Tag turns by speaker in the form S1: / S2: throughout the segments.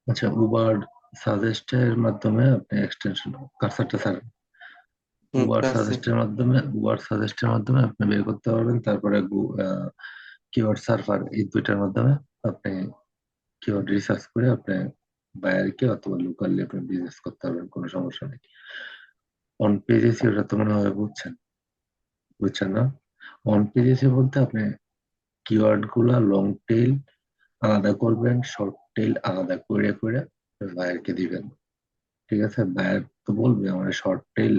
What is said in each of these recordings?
S1: আচ্ছা, উবার সাজেস্টের মাধ্যমে আপনি এক্সটেনশন কার্সারটা ছাড়েন।
S2: আছে।
S1: উবার সাজেস্টের মাধ্যমে আপনি বের করতে পারবেন। তারপরে কিওয়ার্ড সার্ফার, এই দুইটার মাধ্যমে আপনি কিওয়ার্ড রিসার্চ করে আপনি বায়ারকে অথবা লোকালি আপনি বিজনেস করতে পারবেন, কোনো সমস্যা নেই। অন পেজ এসিও ওটা তো মনে হয় বুঝছেন, বুঝছেন না? অন পেজ এসিও বলতে আপনি কিওয়ার্ড গুলা লং টেল আলাদা করবেন, শর্ট টেল আলাদা করে করে বায়ারকে দিবেন। ঠিক আছে, বায়ার তো বলবে আমার শর্ট টেল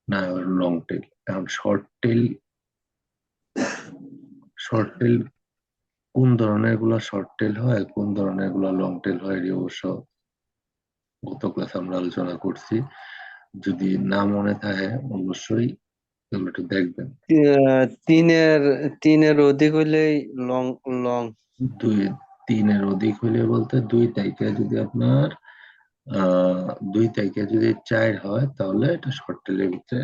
S1: না লং টেল। এখন শর্ট টেল কোন ধরনের গুলা শর্ট টেল হয়, কোন ধরনের গুলা লং টেল হয়, এটি অবশ্য গত ক্লাসে আমরা আলোচনা করছি। যদি না মনে থাকে অবশ্যই এগুলো একটু দেখবেন।
S2: তিনের তিনের অধিক হইলেই লং লং।
S1: দুই তিনের অধিক হইলে বলতে 2 তারিখে যদি আপনার 2 তারিখে যদি 4 হয় তাহলে এটা শর্ট টেলের ভিতরে,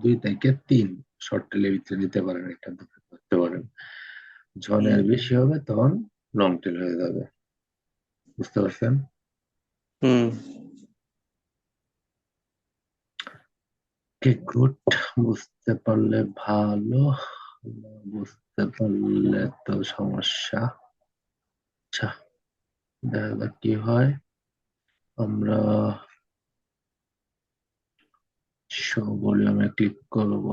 S1: 2 তারিখে 3 শর্ট টেলের ভিতরে নিতে পারেন, এটা ধরতে পারেন।
S2: হুম
S1: জনের বেশি হবে তখন লং টেল হয়ে যাবে। বুঝতে পারছেন?
S2: হুম।
S1: কি গুড। বুঝতে পারলে ভালো, বুঝতে পারলে তো সমস্যা। আচ্ছা, দেখা যাক কি হয়। আমরা শো ভলিউমে ক্লিক করব।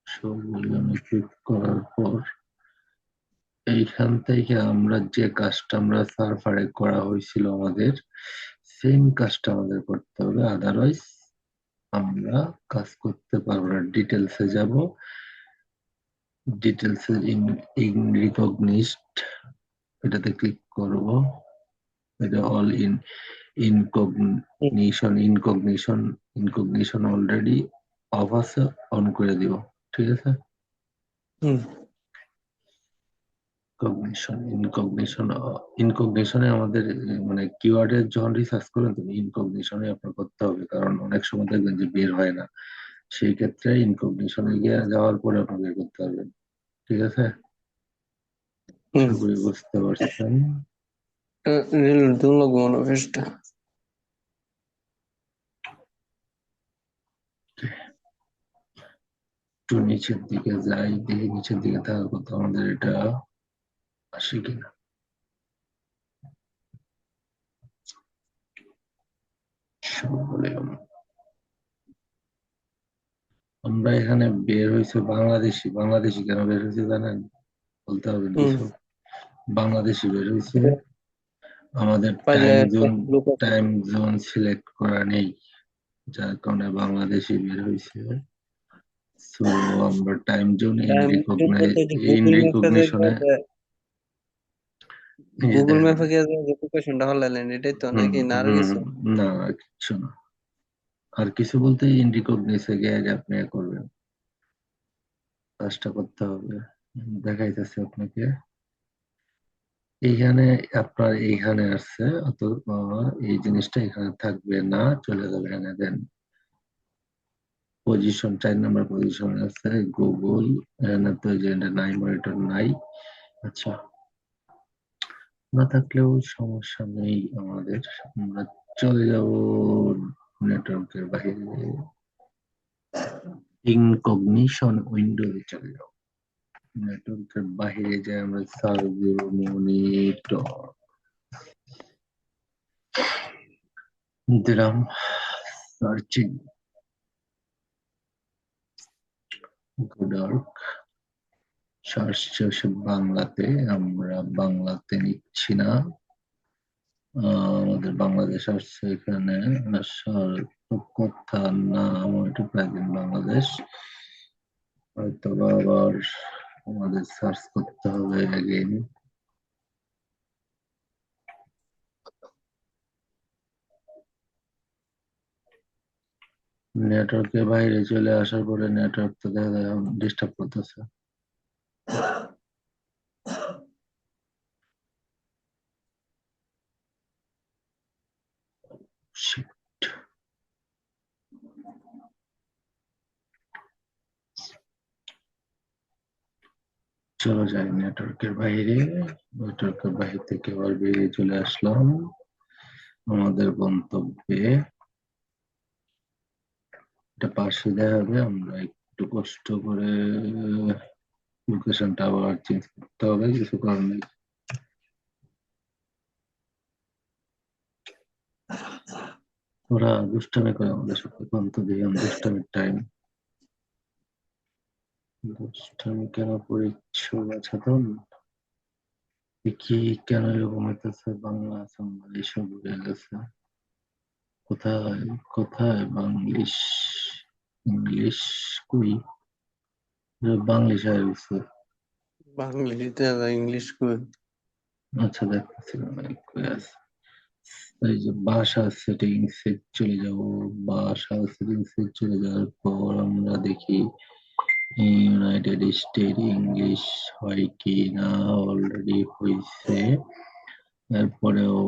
S1: শো ভলিউমে ক্লিক করার পর এইখান থেকে আমরা যে কাজটা আমরা সার্ভারে করা হয়েছিল আমাদের, সেম কাজটা আমাদের করতে হবে, আদারওয়াইজ আমরা কাজ করতে পারবো না। ডিটেলসে যাব, ডিটেলসে ইন রিকগনিশড এটাতে ক্লিক করব। এটা অল ইন ইনকগনিশন অলরেডি অফ আছে, অন করে দিব। ঠিক আছে,
S2: হুম
S1: ইনকগনিশনে আমাদের মানে কিওয়ার্ডের যখন রিসার্চ করেন তখন ইনকগনিশনে আপনার করতে হবে, কারণ অনেক সময় দেখবেন যে বের হয় না। সেই ক্ষেত্রে ইনকগনিশনে গিয়ে যাওয়ার পরে আপনি বের করতে পারবেন। ঠিক আছে,
S2: হুম।
S1: আশা করি বুঝতে পারছেন।
S2: রিল দিন লাগবো না ফেসটা।
S1: একটু নিচের দিকে যাই, দেখি নিচের দিকে থাকার কথা আমাদের এটা আসে কিনা। বলে আমরা এখানে বের হয়েছে বাংলাদেশি। বাংলাদেশি কেন বের হয়েছে জানেন? বলতে হবে
S2: হুম।
S1: কিছু। বাংলাদেশি বের হয়েছে, আমাদের
S2: পাইলে লোক আছে।
S1: টাইম জোন সিলেক্ট করা নেই, যার কারণে বাংলাদেশি বের হয়েছে। সো আমরা টাইম জোন
S2: টাইম বলতে যে
S1: ইন
S2: গুগল ম্যাপে দেখবে
S1: রিকগনিশনে
S2: যে
S1: এই যে
S2: গুগল
S1: দেখেন।
S2: ম্যাপে গিয়ে যে লোকেশনটা হলালেন এটাই তো,
S1: হুম
S2: নাকি না আরো
S1: হুম
S2: কিছু?
S1: না, আর কিছু না। আর কিছু বলতে ইন রিকগনিশনে গিয়ে আগে আপনি করবেন, কাজটা করতে হবে। দেখাইতেছে আপনাকে এইখানে, আপনার এইখানে আসছে অত এই জিনিসটা এখানে থাকবে না, চলে যাবে এখানে। দেন পজিশন 4 নম্বর পজিশন আছে গুগল, এখানে তো যে নাই, মনিটর নাই। আচ্ছা, না থাকলেও সমস্যা নেই আমাদের। আমরা চলে যাব নেটওয়ার্কের বাইরে, ইনকগনিশন উইন্ডোতে চলে যাব। নেটওয়ার্কের বাইরে যে আমরা সার্চ দিব মনিটর, দিলাম সার্চিং গুডার্ক। সার্চ হচ্ছে বাংলাতে, আমরা বাংলাতে নিচ্ছি না। আমাদের বাংলাদেশ আসছে এখানে আসার কথা না, এটা প্রাচীন বাংলাদেশ। হয়তো আবার আমাদের সার্চ করতে হবে এগেইন। নেটওয়ার্কের বাইরে চলে আসার পরে নেটওয়ার্ক তো দেখা যায় ডিস্টার্ব করতেছে। Shit. চলো যাই নেটওয়ার্কের বাইরে। নেটওয়ার্কের বাইরে থেকে আবার বেরিয়ে চলে আসলাম আমাদের গন্তব্যে। এটা পাশে দেওয়া হবে, আমরা একটু কষ্ট করে লোকেশনটা আবার চেঞ্জ করতে হবে, কিছু কারণ নেই। ওরা দুষ্টামি করে আমাদের সাথে, গন্ত দিয়ে দুষ্টামির টাইম। দুষ্টামি কেন করিচ্ছ বাছাধন? কি কেন এরকম হইতেছে? বাংলা সাংবাদ এইসব উড়ে গেছে। কোথায় কোথায় বাংলিশ? ইংলিশ কই? বাংলিশ হয়ে গেছে।
S2: বাংলাতে ইংলিশ কই?
S1: আচ্ছা দেখতেছিলাম কই আছে। এই যে ভাষা সেটিংস এ চলে যাব। ভাষা সেটিংস এ চলে যাওয়ার পর আমরা দেখি ইউনাইটেড স্টেট ইংলিশ হয় কি না। অলরেডি হয়েছে। এরপরেও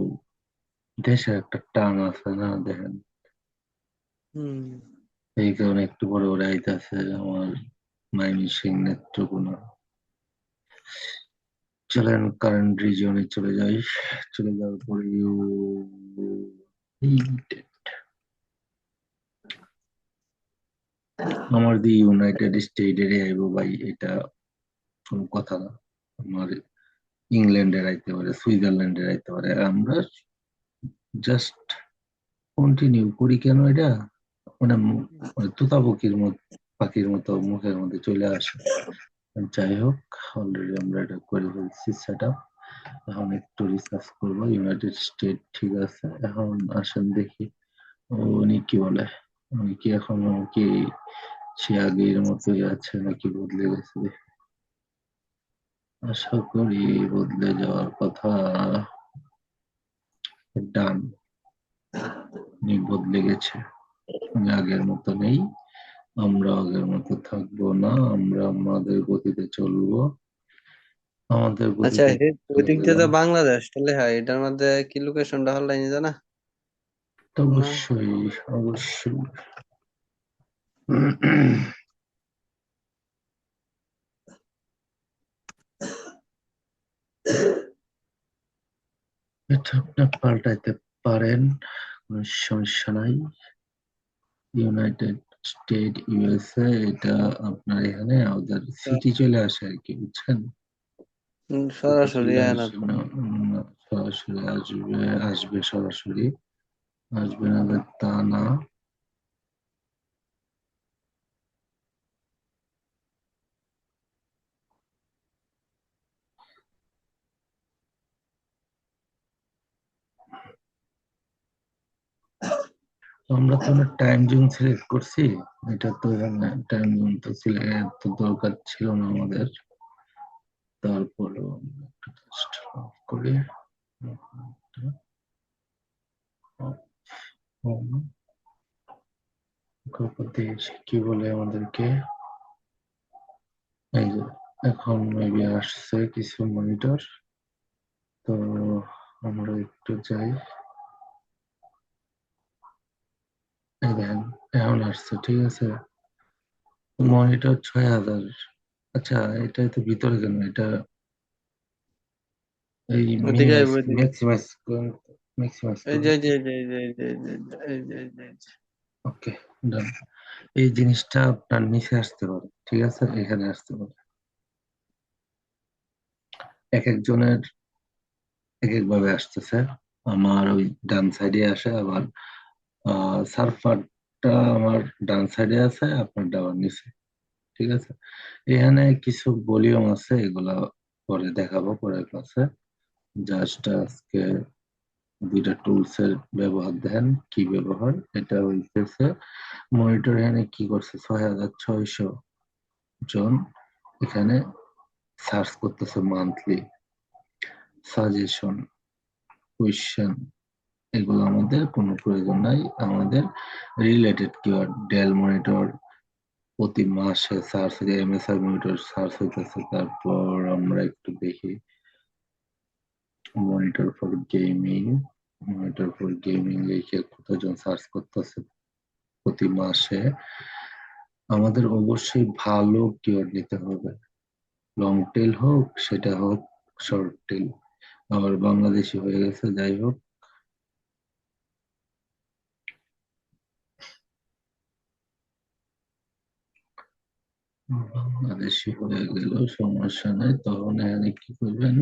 S1: দেশের একটা টান আছে না, দেখেন।
S2: হুম।
S1: এই কারণে একটু পরে ওরা আইতাছে আমার ময়মনসিংহ নেত্রকোনা। চলেন কারেন্ট রিজিয়নে চলে যাই। চলে যাওয়ার পরে আমার দি ইউনাইটেড স্টেটের আইবো ভাই, এটা কোনো কথা না। আমার ইংল্যান্ডের আইতে পারে, সুইজারল্যান্ডের আইতে পারে, আমরা জাস্ট কন্টিনিউ করি কেন এটা? মানে মানে তোতা পাখির মতো মুখের মধ্যে চলে আসে। যাই হোক, অলরেডি আমরা এটা করে ফেলছি সেট আপ। এখন একটু রিসার্চ করবো। ইউনাইটেড স্টেট ঠিক আছে, এখন আসেন দেখি উনি কি বলে। উনি কি এখনো কি সে আগের মতোই আছে নাকি বদলে গেছে? আশা করি বদলে যাওয়ার কথা। ডান, উনি বদলে গেছে। উনি আগের মতো নেই। আমরা আগের মতো থাকবো না, আমরা আমাদের গতিতে চলবো। আমাদের
S2: আচ্ছা,
S1: গতিতে
S2: ওই
S1: চলে
S2: দিক দিয়ে তো
S1: গেলাম।
S2: বাংলাদেশ তাহলে, হ্যাঁ এটার মধ্যে কি লোকেশনটা হল জানা
S1: তো
S2: না?
S1: অবশ্যই, অবশ্যই। এটা আপনি পাল্টাইতে পারেন, কোনো সমস্যা নাই। ইউনাইটেড স্টেট ইউএসএ, এটা আপনার এখানে আমাদের সিটি চলে আসে আর কি, বুঝছেন? সিটি
S2: সরাসরি
S1: চলে
S2: আয় না
S1: আসে
S2: তো।
S1: না। সরাসরি আসবে, আসবে সরাসরি। আসবে না যে তা না। আমরা তো টাইম জোন সিলেক্ট করছি। এটা তো টাইম জোন তো সিলেক্ট তো দরকার ছিল না আমাদের। তারপরেও আমরা একটু just off করি। দেশ কি বলে আমাদেরকে? এই যে এখন মেবি আসছে কিছু মনিটর। তো আমরা একটু যাই। এই দেখেন, এখন আসছে, ঠিক আছে। মনিটর 6000। আচ্ছা, এটা তো ভিতরে কেন এটা? এই
S2: ওদিকে
S1: মিনিমাইজ
S2: আইবো, ওদিকে।
S1: ম্যাক্সিমাইজ ম্যাক্সিমাইজ
S2: এই
S1: করুন।
S2: যে এই যে এই যে এই যে এই যে এই যে এই যে এই যে।
S1: ওকে, ডান। এই জিনিসটা আপনার নিচে আসতে পারে, ঠিক আছে, এখানে আসতে পারে। এক একজনের এক এক ভাবে আসতেছে। আমার ওই ডান সাইডে আসে, আবার সার্ভারটা আমার ডান সাইডে আছে, আপনার ডাবার নিচে, ঠিক আছে। এখানে কিছু ভলিউম আছে, এগুলা পরে দেখাবো পরের ক্লাসে। জাস্ট আজকে দুইটা টুলস এর ব্যবহার দেন, কি ব্যবহার এটা হইতেছে। মনিটর এখানে কি করছে, 6600 জন এখানে সার্চ করতেছে মান্থলি। সাজেশন, কোয়েশ্চেন, এগুলো আমাদের কোনো প্রয়োজন নাই। আমাদের রিলেটেড কিওয়ার্ড ডেল মনিটর প্রতি মাসে সার্চ, এমএসআই মনিটর সার্চ হইতেছে। তারপর আমরা একটু দেখি monitor for gaming. Monitor for gaming লিখে কতজন সার্চ করতেছে প্রতি মাসে। আমাদের অবশ্যই ভালো কিওয়ার্ড নিতে হবে, লং টেল হোক, সেটা হোক শর্ট টেল। আবার বাংলাদেশি হয়ে গেছে, যাই হোক। বাংলাদেশি হয়ে গেল, সমস্যা নেই। তখন এখানে কি করবেন,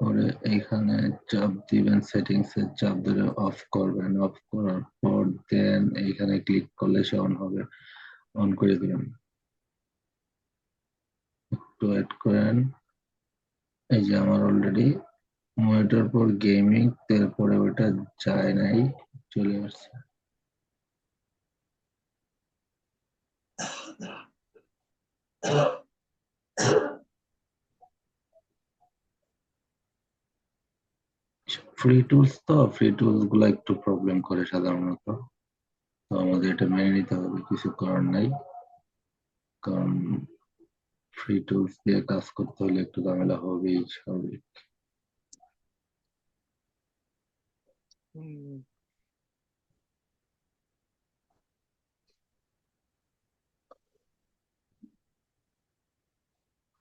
S1: পরে এখানে চাপ দিবেন, সেটিংস এ চাপ ধরে অফ করবেন। অফ করার পর দেন এইখানে ক্লিক করলে সে অন হবে। অন করে দিবেন, একটু ওয়েট করেন। এই যে আমার অলরেডি মনিটর পর গেমিং, তারপরে ওটা যায় নাই, চলে আসছে। ফ্রি টুলস, তো ফ্রি টুলস গুলো একটু প্রবলেম করে সাধারণত। তো আমাদের এটা মেনে নিতে হবে, কিছু করার নাই। কারণ ফ্রি টুলস দিয়ে কাজ করতে হলে একটু ঝামেলা হবেই, স্বাভাবিক।
S2: হুম।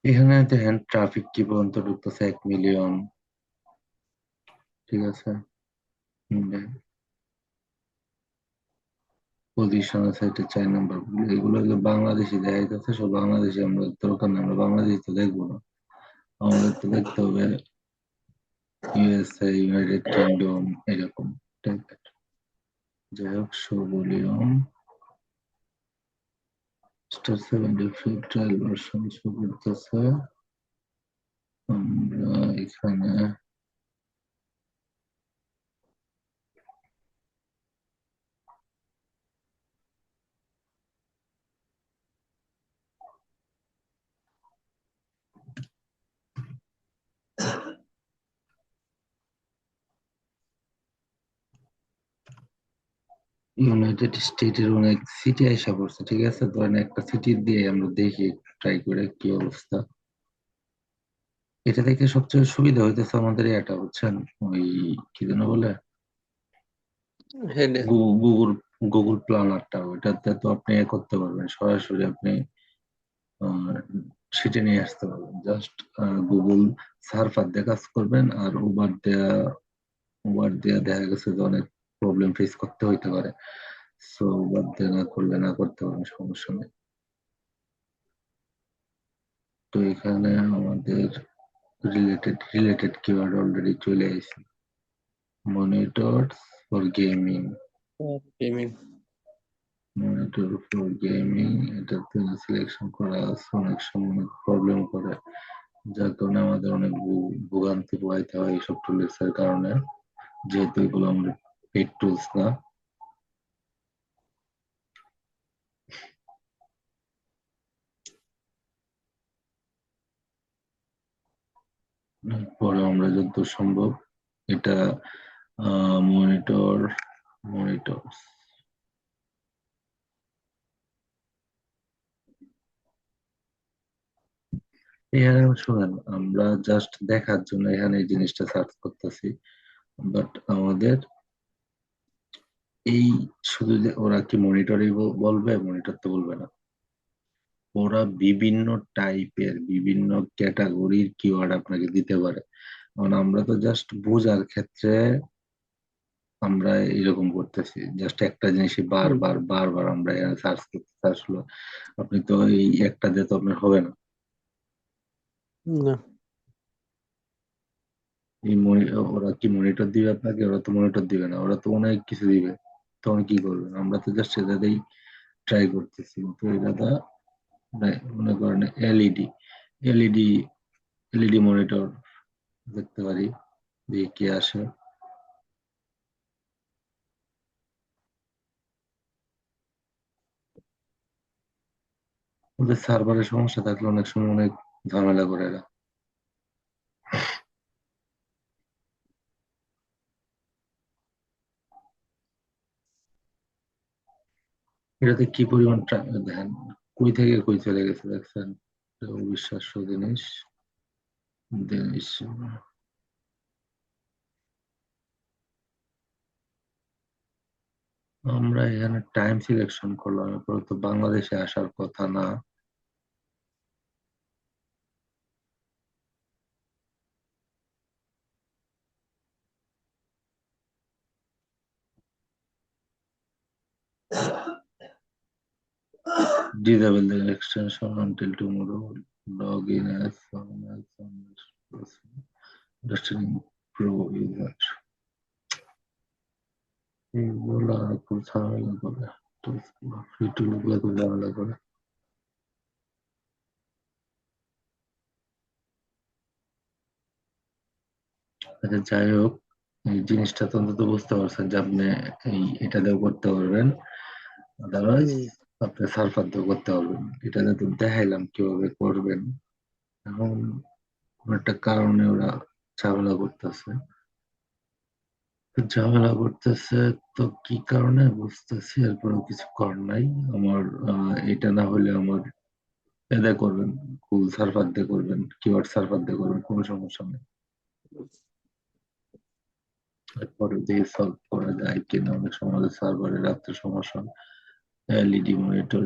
S1: এখানে দেখেন ট্রাফিক কি পর্যন্ত ঢুকতেছে, 1 মিলিয়ন। ঠিক আছে। পজিশন আছে, এটা 4 নম্বর। এগুলো হলো বাংলাদেশি দেখা যাচ্ছে, সব বাংলাদেশি। আমরা দরকার নেই, আমরা বাংলাদেশি তো দেখবো না। আমাদের তো দেখতে হবে ইউএসএ, ইউনাইটেড কিংডম, এরকম টাইপের। যাই হোক, show volume *7 trial version show করতেছে। আমরা এখানে ইউনাইটেড স্টেটের অনেক সিটি আইসা পড়ছে। ঠিক আছে, ধরেন একটা সিটি দিয়ে আমরা দেখি, ট্রাই করে কি অবস্থা। এটা থেকে সবচেয়ে সুবিধা হইতেছে আমাদের এটা, বুঝছেন, ওই কি যেন বলে,
S2: হেডে।
S1: গুগল গুগল প্ল্যানারটা। ওইটাতে তো আপনি করতে পারবেন, সরাসরি আপনি সিটে নিয়ে আসতে পারবেন। জাস্ট গুগল সার্ফার দিয়ে কাজ করবেন। আর উবার দেয়া দেখা গেছে যে অনেক প্রবলেম ফেস করতে হইতে পারে। সো উবার দিয়ে না করলে না করতে পারেন, সমস্যা নেই। তো এখানে আমাদের রিলেটেড কিওয়ার্ড অলরেডি চলে আসছে। Monitors for gaming,
S2: gaming.
S1: Monitor for gaming, এটাতে সিলেকশন করা আছে। অনেক সময় প্রবলেম করে, যার কারণে আমাদের অনেক ভোগান্তি পোহাইতে হয় এইসব টুলস এর কারণে, যেহেতু এগুলো আমাদের পেড টুলস না। পরে আমরা যত সম্ভব এটা মনিটর মনিটর এখানে শুনেন, আমরা জাস্ট দেখার জন্য এখানে এই জিনিসটা সার্চ করতেছি। বাট আমাদের এই শুধু যে ওরা কি মনিটরই বলবে, মনিটর তো বলবে না। ওরা বিভিন্ন টাইপের, বিভিন্ন ক্যাটাগরির কিওয়ার্ড আপনাকে দিতে পারে। কারণ আমরা তো জাস্ট বোঝার ক্ষেত্রে আমরা এরকম করতেছি, জাস্ট একটা জিনিসই বারবার বারবার আমরা এখানে সার্চ করতেছি। আসলে আপনি তো এই একটা দিয়ে তো আপনার হবে না।
S2: না।
S1: ওরা কি মনিটর দিবে আপনাকে? ওরা তো মনিটর দিবে না, ওরা তো অনেক কিছু দিবে। তখন কি করবেন? আমরা তো জাস্ট সেটাতেই ট্রাই করতেছি। তো এটা মনে করেন এলইডি এলইডি মনিটর দেখতে পারি, দিয়ে কি আসে। ওদের সার্ভারের সমস্যা থাকলে অনেক সময় অনেক ঝামেলা করে এরা। এটাতে কি পরিমাণ দেখেন, কই থেকে কই চলে গেছে, দেখছেন? এটা অবিশ্বাস্য জিনিস। জিনিস আমরা এখানে টাইম সিলেকশন করলাম, এরপরে তো বাংলাদেশে আসার কথা না। disable the extension until tomorrow. Log in as soon as possible. Understanding pro user. এইগুলো আর খুব ঝামেলা করে। ফ্রি টুল গুলো খুব ঝামেলা করে। আচ্ছা যাই হোক, এই জিনিসটা তো অন্তত বুঝতে পারছেন যে আপনি এটা দিয়েও করতে পারবেন, আদারওয়াইজ
S2: হুম।
S1: আপনি সার্ফার দিয়েও করতে পারবেন। এটা তো দেখাইলাম কিভাবে করবেন। এখন কোনো একটা কারণে ওরা ঝামেলা করতেছে। ঝামেলা করতেছে, তো কি কারণে বুঝতেছি, এরপরেও কিছু করার নাই আমার। এটা না হলে আমার এদের করবেন, কুল সার্ভার দিয়ে করবেন, কিওয়ার্ড সার্ভার দিয়ে করবেন, কোনো সমস্যা নেই। এরপরে দিয়ে সলভ করা যায় কিনা, অনেক সময় আমাদের সার্ভারে রাত্রে সমস্যা। LED monitor.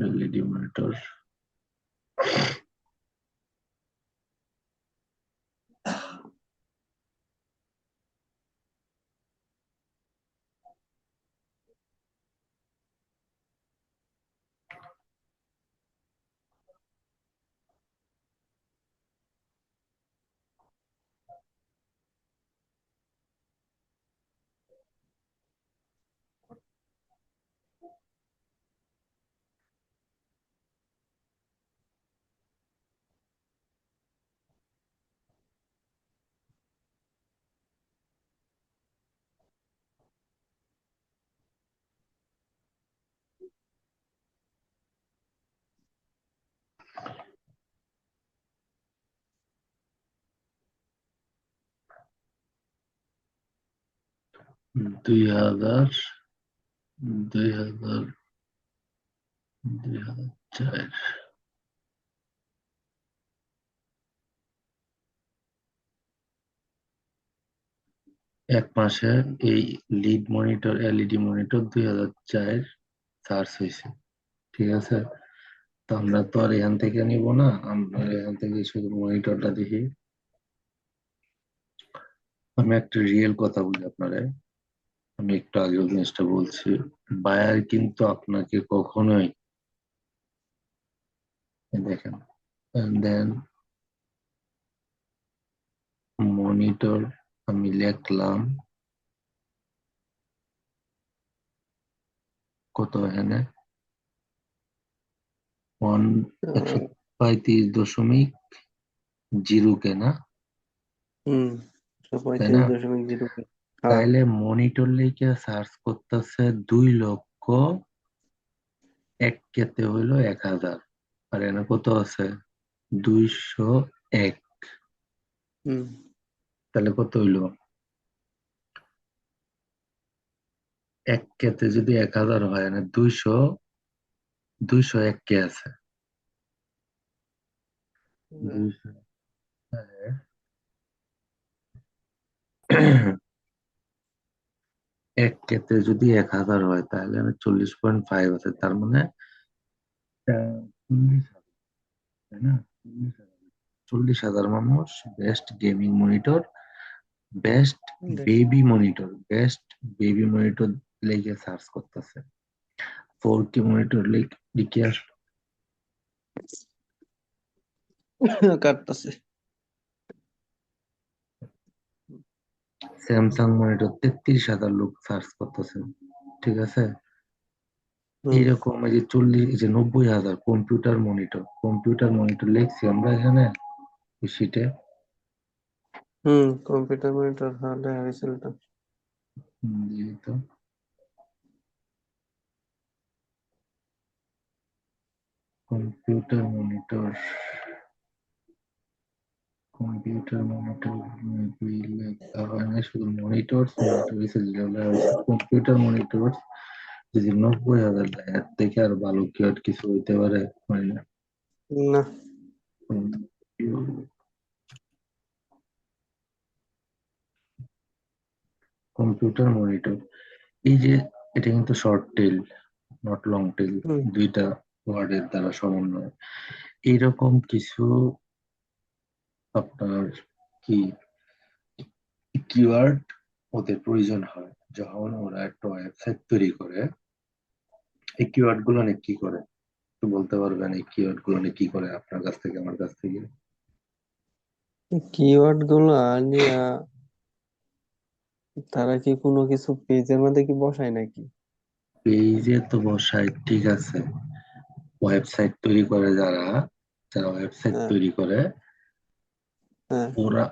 S1: 2000, 2000, 2004। এক মাসে এই এলইডি মনিটর 2004 চার্জ হয়েছে। ঠিক আছে, তো আমরা তো আর এখান থেকে নিব না, আমরা এখান থেকে শুধু মনিটরটা দেখি। আমি একটা রিয়েল কথা বলি আপনারে, আমি একটু আগেও জিনিসটা বলছি। বায়ার কিন্তু আপনাকে কখনোই, এই দেখেন, দেন মনিটর আমি লিখলাম কত এখানে, ওয়ান, একশো
S2: আহ,
S1: পঁয়ত্রিশ দশমিক জিরো কে না,
S2: হুম
S1: তাই
S2: পঁয়ত্রিশ
S1: না?
S2: দশমিক জিরো হ্যাঁ।
S1: তাইলে মনিটর লিখে সার্চ করতেছে 2 লক্ষ, এক কেতে হইলো 1000, আর এখানে কত আছে, 201।
S2: হুম।
S1: তাহলে কত হইলো, এক কেতে যদি 1000 হয়, না 201 কে আছে, 200। এক কেতে যদি 1000 হয়, তাহলে আমি 40.5 আছে, তার মানে 40,000, তাই না? 40,000, 40,000 মানুষ বেস্ট গেমিং মনিটর,
S2: দেখ,
S1: বেস্ট বেবি মনিটর লেগে সার্চ করতেছে। 4K মনিটর লিখে আসলো।
S2: কাটতেছে।
S1: স্যামসাং মনিটর 33,000 লোক সার্চ করতেছে। ঠিক আছে,
S2: হুম।
S1: এইরকম এই যে 40, এই যে 90,000 কম্পিউটার মনিটর লিখছি আমরা এখানে শিটে।
S2: কম্পিউটার মনিটর হ্যাঁ দেখা গেছিল তো।
S1: তো কম্পিউটার মনিটর শুধু মনিটর কম্পিউটার মনিটর যদি 90,000 দেয়, এর থেকে আর ভালো কি আর কিছু হইতে পারে? হয় না।
S2: না।
S1: কম্পিউটার মনিটর, এই যে এটা কিন্তু short tail, not long tail,
S2: হুম।
S1: দুইটা ওয়ার্ডের দ্বারা সমন্বয়। এইরকম কিছু আপনার কি কিওয়ার্ড ওদের প্রয়োজন হয় যখন ওরা একটা ওয়েবসাইট তৈরি করে। এই কিওয়ার্ড গুলো অনেক কি করে, একটু বলতে পারবেন এই কিওয়ার্ড গুলো নিয়ে কি করে আপনার কাছ থেকে আমার কাছ থেকে?
S2: কিওয়ার্ড গুলো নিয়ে তারা কি কোনো কিছু পেজের মধ্যে কি বসায় নাকি?
S1: পেজে তো বসায়, ঠিক আছে। ওয়েবসাইট তৈরি করে যারা, যারা ওয়েবসাইট
S2: হ্যাঁ,
S1: তৈরি করে,
S2: হ্যাঁ,
S1: ওরা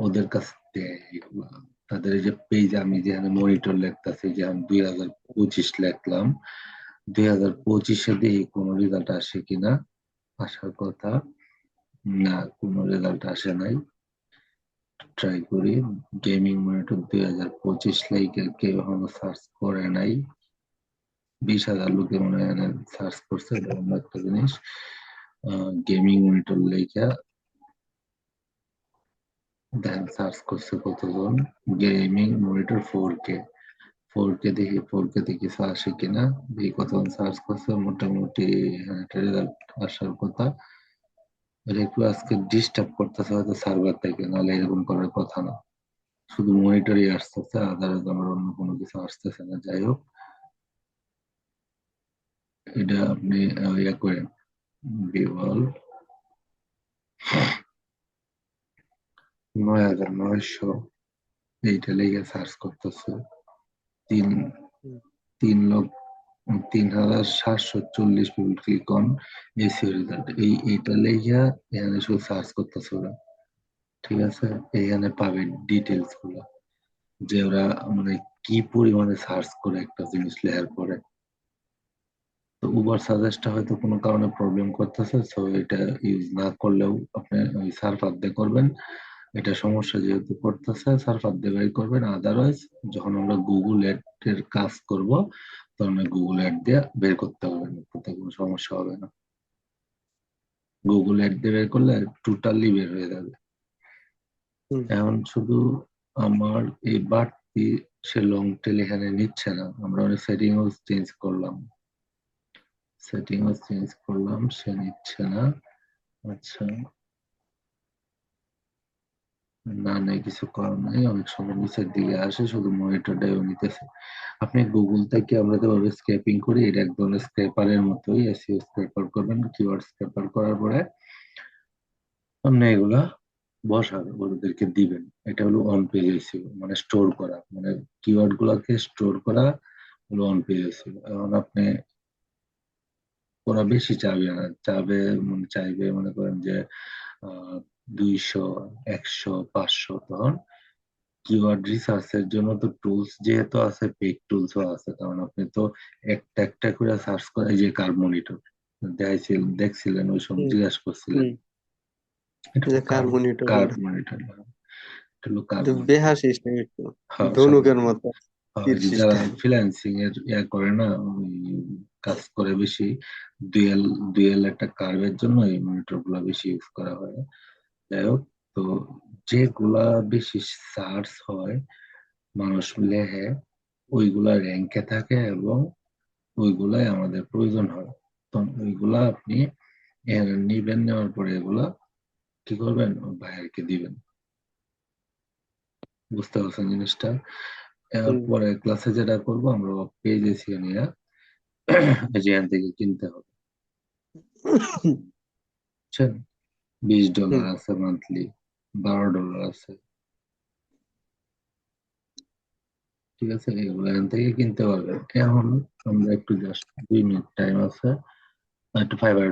S1: ওদের কাছে দেয় এগুলা। তাদের এই যে পেজ, আমি যেখানে মনিটর লিখতেছি, যে আমি 2025 লিখলাম, 2025-এ দিয়ে কোনো রেজাল্ট আসে কিনা, আসার কথা না, কোনো রেজাল্ট আসে নাই। ট্রাই করি। গেমিং মনিটর 2025 লাইকে কেউ এখনো সার্চ করে নাই। 20,000 লোকে মনে হয় সার্চ করছে, এরকম একটা জিনিস। গেমিং মনিটর লেখা দেন সার্চ করছে কতজন, গেমিং মনিটর 4K, 4K দেখি, 4K তে কিছু আসে কিনা দেখি, কতজন সার্চ করছে, মোটামুটি একটা রেজাল্ট আসার কথা। এটা একটু আজকে ডিস্টার্ব করতেছে হয়তো সার্ভার থেকে, নাহলে এরকম করার কথা না। শুধু মনিটরই আসতেছে, আদারওয়াইজ আমার অন্য কোনো কিছু আসতেছে না। যাই হোক, এটা আপনি ইয়া করেন, বিবল 9,900 এইটা লেগে সার্চ করতেছে। তিন
S2: হুম,
S1: 3,740 people click on SEO result, এইটা লেগে এখানে শুধু সার্চ করতেছে ওরা। ঠিক আছে, এখানে পাবেন ডিটেলস গুলো, যে ওরা মানে কি পরিমাণে সার্চ করে একটা জিনিস লেখার পরে। তো উবার সাজেস্টটা হয়তো কোনো কারণে প্রবলেম করতেছে, সো এটা ইউজ না করলেও আপনি ওই সার্ফার দিয়ে করবেন। এটা সমস্যা যেহেতু করতেছে, সার্ফার দিয়ে বের করবেন। আদারওয়াইজ যখন আমরা গুগল অ্যাড এর কাজ করব, তখন গুগল অ্যাড দিয়ে বের করতে হবে না, তাতে কোনো সমস্যা হবে না। গুগল অ্যাড দিয়ে বের করলে টোটালি বের হয়ে যাবে।
S2: হুম,
S1: এখন শুধু আমার এই বাড়তি সে লং টেল এখানে নিচ্ছে না, আমরা অনেক সেটিংও চেঞ্জ করলাম, সে নিচ্ছে না। আচ্ছা, না নাই, কিছু করার নাই, অনেক সময় নিচের দিকে আসে, শুধু মনিটরটাই নিতেছে। আপনি গুগল থেকে আমরা যেভাবে স্ক্র্যাপিং করি, এটা এক ধরনের স্ক্র্যাপারের মতোই, এসইও স্ক্র্যাপার করবেন, কিওয়ার্ড স্ক্র্যাপার করার পরে আপনি এগুলা বসাবেন, ওদেরকে দিবেন। এটা হলো অন পেজ এসইও, মানে স্টোর করা, মানে কিওয়ার্ড গুলাকে স্টোর করা হলো অন পেজ এসইও। এখন আপনি, ওরা বেশি চাইবে না, চাইবে মনে করেন যে 200, 100, 500, তখন কিওয়ার্ড রিসার্চের জন্য তো টুলস যেহেতু আছে, পেইড টুলসও আছে, কারণ আপনি তো একটা একটা করে সার্চ করে, এই যে কার্ব মনিটর দেখছিলেন, ওই সময়
S2: হুম,
S1: জিজ্ঞাসা করছিলেন,
S2: হুম।
S1: এটা
S2: যে
S1: হলো
S2: কার মনিটর
S1: কার্ব
S2: এটা?
S1: মনিটর, এটা হলো কার্ব
S2: কিন্তু
S1: মনিটর।
S2: বেহা সিস্টেম একটু,
S1: হ্যাঁ,
S2: ধনুকের মতো,
S1: ওই
S2: তীর
S1: যে যারা
S2: সিস্টেম।
S1: ফ্রিল্যান্সিং এর করে না, ওই কাজ করে বেশি, ডুয়েল ডুয়েল একটা কার্ভের জন্য এই মনিটর গুলা বেশি ইউজ করা হয়। যাই হোক, তো যেগুলা বেশি সার্চ হয়, মানুষ লেখে, ওইগুলা র্যাঙ্কে থাকে, এবং ওইগুলাই আমাদের প্রয়োজন হয়। তো ওইগুলা আপনি নিবেন, নেওয়ার পরে এগুলা কি করবেন, বাইরকে দিবেন। বুঝতে পারছেন জিনিসটা?
S2: হুম,
S1: এরপরে ক্লাসে যেটা করবো, আমরা পেজ এসিও নিয়ে যেখান থেকে কিনতে হবে, বুঝছেন? $20
S2: হুম।
S1: আছে মান্থলি, $12 আছে। ঠিক আছে, এগুলো এখান থেকে কিনতে পারবেন। এখন আমরা একটু জাস্ট 2 মিনিট টাইম আছে, একটু ফাইবারে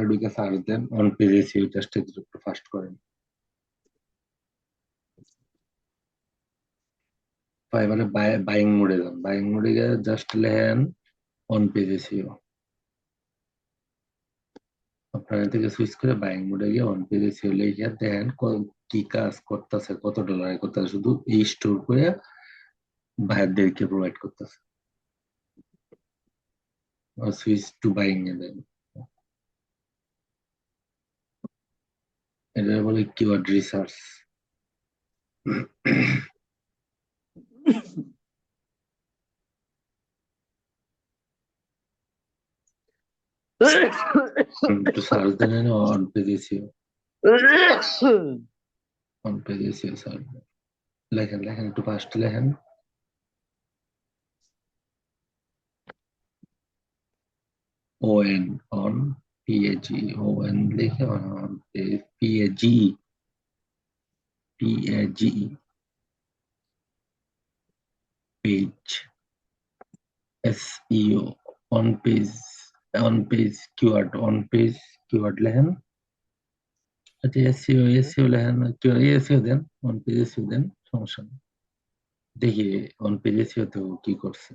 S1: ঢুকে সার্চ দেন অন পেজ এসিও, জাস্ট একটু ফাস্ট করেন। ফাইবারে বাইং মোডে যান, বাইং মোডে গিয়ে জাস্ট লেখেন অন পেজ এসিও। আপনার এখান থেকে সুইচ করে বাইং মোডে গিয়ে অন পেজ এসিও লিখে দেখেন কি কাজ করতেছে, কত ডলার করতেছে, শুধু এই স্টোর করে বাইরদেরকে প্রোভাইড করতেছে। সুইচ টু বাইং এ দেন, এটা বলে কিওয়ার্ড রিসার্চ। একটু সার্চ দেন on page SEO, on page SEO search দেন। লেখেন লেখেন, একটু ফাস্ট লেখেন। ON, অন, PAG, ON লিখে on page, PAGE, page, SEO, on page, on page keyword লেখেন। আচ্ছা,
S2: হুম।
S1: এসইও লেখেন, এসইও দেন, অন পেজ এসইও দেন, সমস্যা নেই। দেখি অন পেজ এসইও তো কি করছে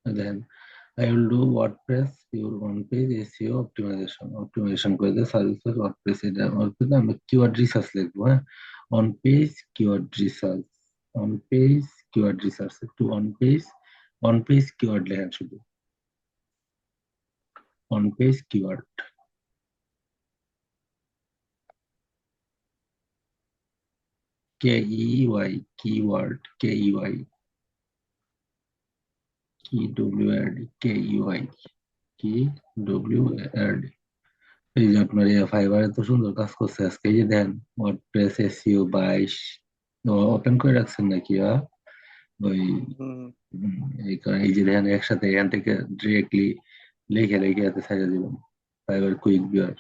S1: দেখেন। I will do WordPress, your on-page SEO optimization. Optimization করে দিয়ে সার্ভিসেস WordPress, এটা WordPress আমরা কিওয়ার্ড রিসার্চ লিখবো, হ্যাঁ। On page keyword research, on page keyword research, একটু অন পেজ কিওয়ার্ড লেখেন শুধু, on page keyword, KEY, keyword, KEY, KEWORD, KEWORD। এই যে আপনার ফাইবার এত সুন্দর কাজ করছে আজকে, এই যে দেন ওয়ার্ডপ্রেস এসইও 22 ওপেন করে রাখছেন নাকি ওই
S2: হুম।
S1: উম, এই কারণে এই যে দেখেন একসাথে এখান থেকে ডিরেক্টলি লিখে লিখে এতে ছাড়িয়ে দিবেন ফাইবার কুইক বিয়ার।